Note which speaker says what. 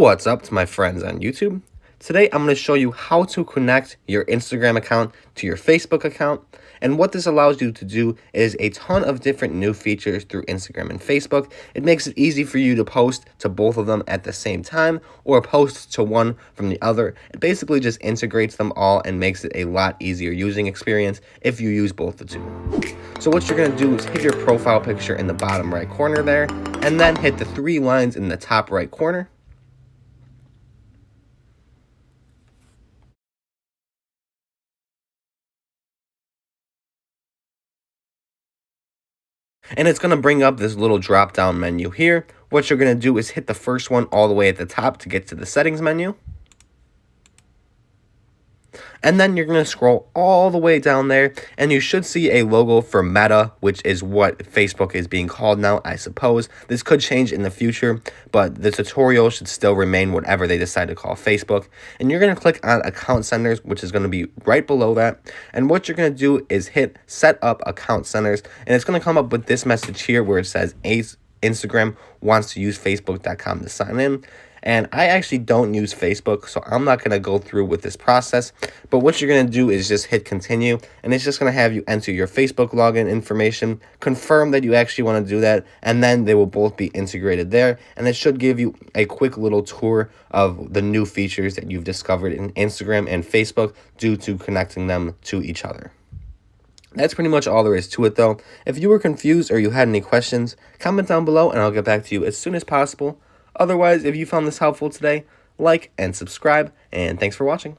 Speaker 1: What's up to my friends on YouTube? Today I'm going to show you how to connect your Instagram account to your Facebook account. And what this allows you to do is a ton of different new features through Instagram and Facebook. It makes it easy for you to post to both of them at the same time or post to one from the other. It basically just integrates them all and makes it a lot easier using experience if you use both the two. So what you're going to do is hit your profile picture in the bottom right corner there, and then hit the three lines in the top right corner. And it's going to bring up this little drop down menu here. What you're going to do is hit the first one all the way at the top to get to the settings menu. And then you're going to scroll all the way down there, and you should see a logo for Meta, which is what Facebook is being called now, I suppose. This could change in the future, but the tutorial should still remain whatever they decide to call Facebook. And you're going to click on Account Centers, which is going to be right below that. And what you're going to do is hit Set Up Account Centers, and it's going to come up with this message here where it says Instagram wants to use Facebook.com to sign in. And I actually don't use Facebook, so I'm not going to go through with this process. But what you're going to do is just hit continue, and it's just going to have you enter your Facebook login information, confirm that you actually want to do that, and then they will both be integrated there. And it should give you a quick little tour of the new features that you've discovered in Instagram and Facebook due to connecting them to each other. That's pretty much all there is to it, though. If you were confused or you had any questions, comment down below, and I'll get back to you as soon as possible. Otherwise, if you found this helpful today, like and subscribe, and thanks for watching.